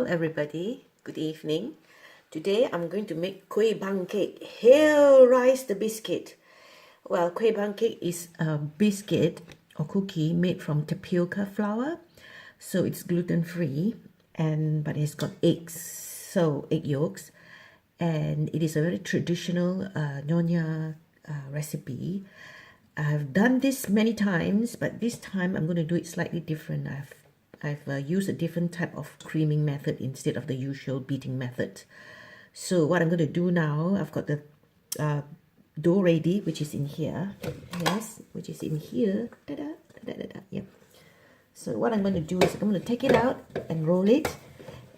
Hello everybody, good evening. Today I'm going to make Kuih Bangkit. Hail rise the biscuit. Well, Kuih Bangkit is a biscuit or cookie made from tapioca flour. So it's gluten-free but it's got eggs, so egg yolks. And it is a very traditional Nyonya recipe. I've done this many times, but this time I'm going to do it slightly different. I've used a different type of creaming method instead of the usual beating method. So what I'm going to do now, I've got the dough ready, which is in here. Yes, which is in here. Ta-da, ta-da-da-da. Yep. So what I'm going to do is I'm going to take it out and roll it.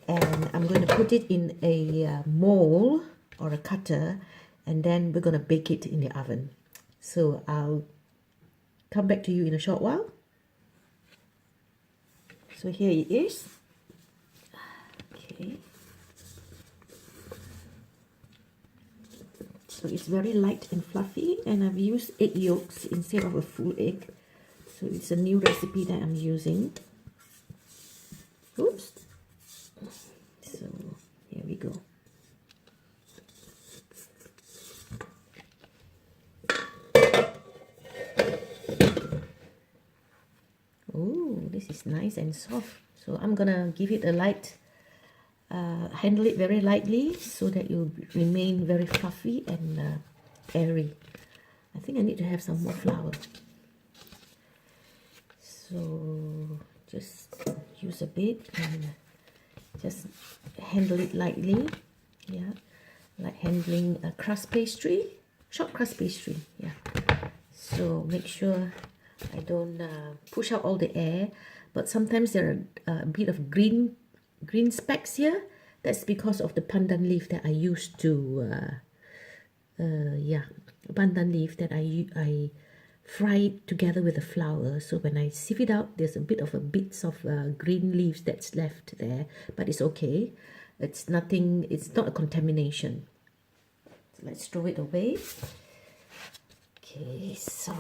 And I'm going to put it in a mold or a cutter. And then we're going to bake it in the oven. So I'll come back to you in a short while. So here it is. Okay. So it's very light and fluffy, and I've used egg yolks instead of a full egg. So it's a new recipe that I'm using. Oops. So here we go. Oh, this is nice and soft. So I'm gonna give it a light, handle it very lightly so that it will remain very fluffy and airy. I think I need to have some more flour. So just use a bit and just handle it lightly. Yeah, like handling a crust pastry, short crust pastry. Yeah. So make sure I don't push out all the air, but sometimes there are a bit of green specks here. That's because of the pandan leaf that I used to pandan leaf that I fry it together with the flour. So when I sieve it out, there's a bit of bits of green leaves that's left there, but it's okay. It's nothing. It's not a contamination. So let's throw it away. Okay, so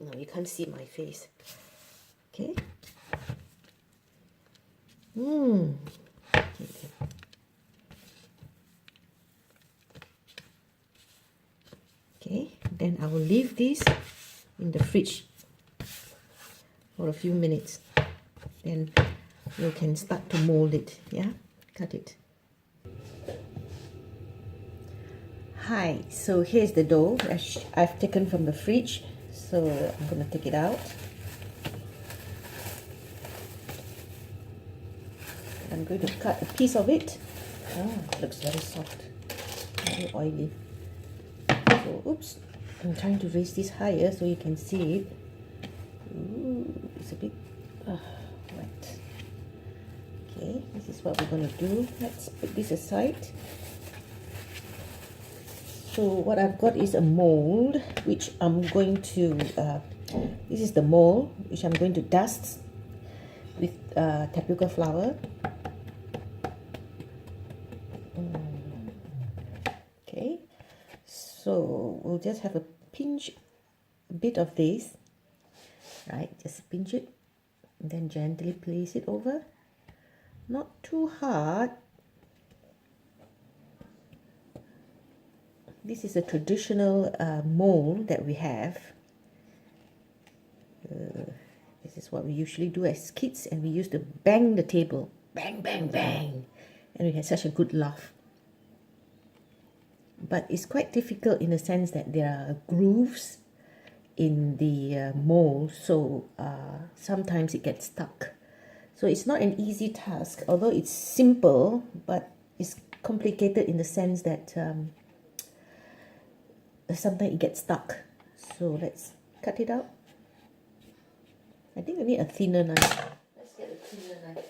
no, you can't see my face. Okay. Okay, then I will leave this in the fridge for a few minutes. Then you can start to mold it. Yeah, cut it. Hi, so here's the dough I've taken from the fridge. So I'm going to take it out. I'm going to cut a piece of it. Oh, it looks very soft, very oily. So, oops, I'm trying to raise this higher so you can see it. Ooh, it's a bit wet. Okay, this is what we're going to do. Let's put this aside. So what I've got is a mold, which I'm going to, this is the mold, which I'm going to dust with tapioca flour. Okay, so we'll just have a bit of this, right? Just pinch it, and then gently place it over. Not too hard. This is a traditional mold that we have. This is what we usually do as kids, and we used to bang the table. Bang, bang, bang. And we had such a good laugh. But it's quite difficult in the sense that there are grooves in the mold, so sometimes it gets stuck. So it's not an easy task, although it's simple, but it's complicated in the sense that sometimes it gets stuck. So let's cut it out. I think I need a thinner knife. Let's get a thinner knife.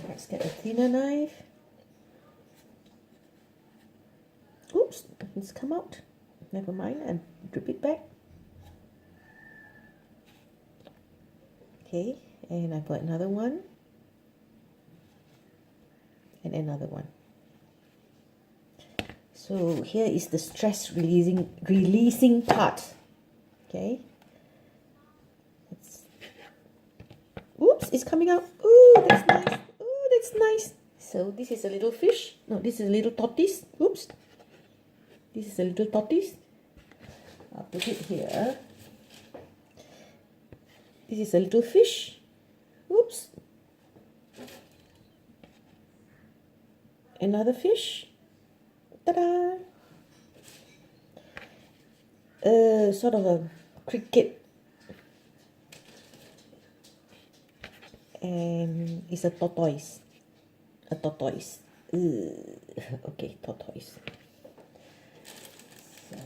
Let's get a thinner knife. Oops, it's come out. Never mind, and drip it back. Okay, and I've got another one. And another one. So here is the stress releasing part. Okay. Oops, it's coming out. Ooh, that's nice. Ooh, that's nice. So this is a little fish. No, this is a little tortoise. Oops. This is a little tortoise. I'll put it here. This is a little fish. Oops. Another fish. Ta-da! Sort of a cricket. And it's a tortoise. A tortoise. Okay, tortoise. So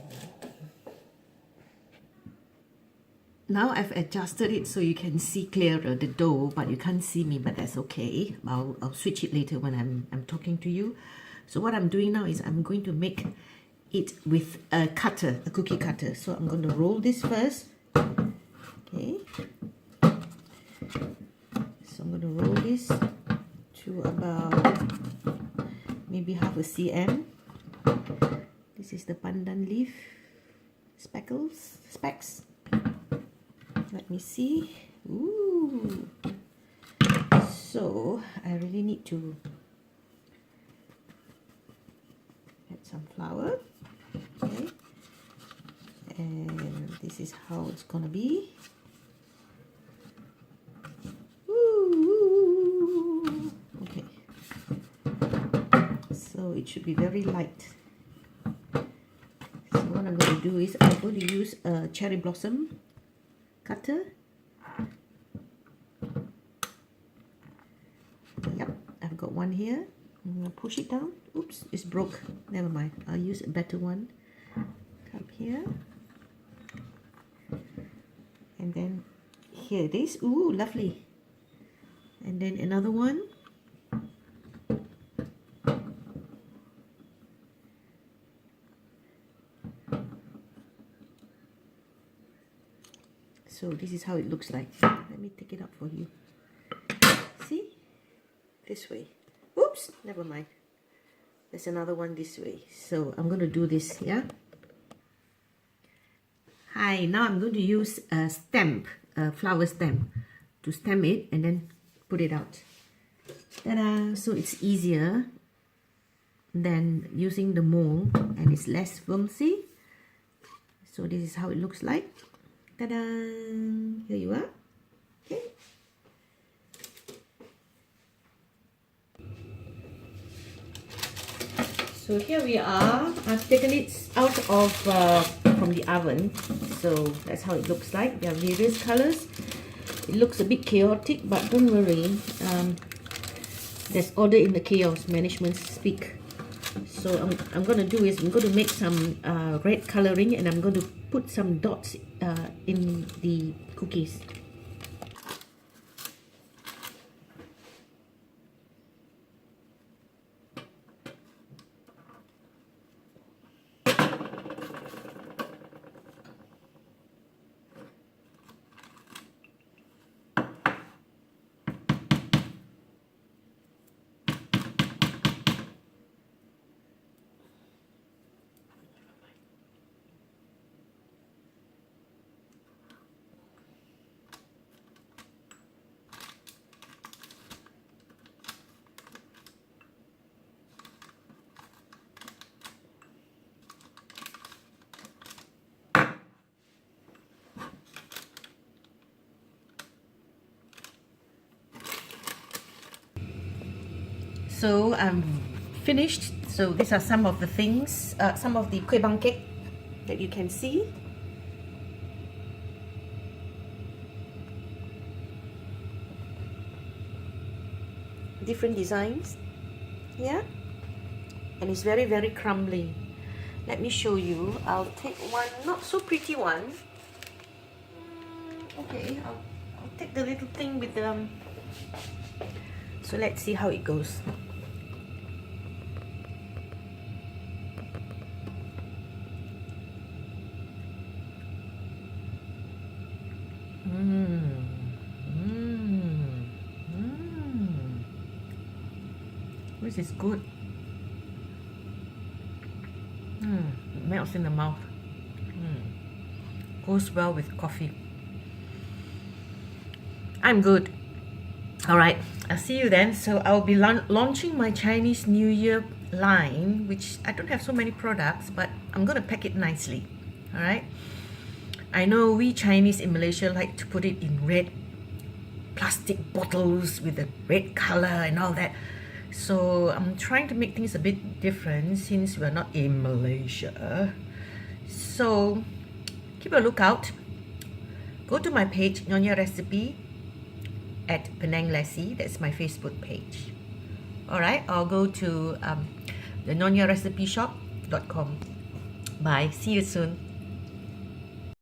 now I've adjusted it so you can see clearer the dough, but you can't see me, but that's okay. I'll switch it later when I'm talking to you. So what I'm doing now is I'm going to make it with a cutter, a cookie cutter. So I'm going to roll this first. Okay. So I'm going to roll this to about maybe half a cm. This is the pandan leaf specks. Let me see. Ooh. So I really need to add some flour. Okay. And this is how it's gonna be. Ooh. Okay. So it should be very light. So what I'm going to do is I'm going to use a cherry blossom cutter. Yep, I've got one here. I'm going to push it down. Oops, it's broke. Never mind. I'll use a better one. Come here. And then here it is. Ooh, lovely. And then another one. So this is how it looks like. Let me take it up for you. See? This way. Oops, never mind. There's another one this way. So I'm going to do this, yeah? Hi, now I'm going to use a stamp, a flower stamp, to stamp it and then put it out. Ta-da! So it's easier than using the mold and it's less flimsy. So this is how it looks like. Ta-da! Here you are. Okay. So here we are. I've taken it out of from the oven. So that's how it looks like. There are various colors. It looks a bit chaotic, but don't worry. There's order in the chaos, management speak. So I'm going to do is I'm going to make some red coloring and I'm going to put some dots in the cookies. So I'm finished. So these are some of the things, some of the Kuih Bangkit that you can see. Different designs, yeah, and it's very, very crumbly. Let me show you. I'll take one not so pretty one. Okay, I'll take the little thing with the so let's see how it goes. This is good. melts in the mouth. Goes well with coffee. I'm good. All right, I'll see you then. So I'll be launching my Chinese New Year line, which I don't have so many products, but I'm gonna pack it nicely. All right. I know we Chinese in Malaysia like to put it in red plastic bottles with the red color and all that. So I'm trying to make things a bit different since we're not in Malaysia. So keep a lookout. Go to my page, Nyonya Recipe at Penang Lassie. That's my Facebook page. Alright, I'll go to the Nyonyarecipe.com. Bye. See you soon.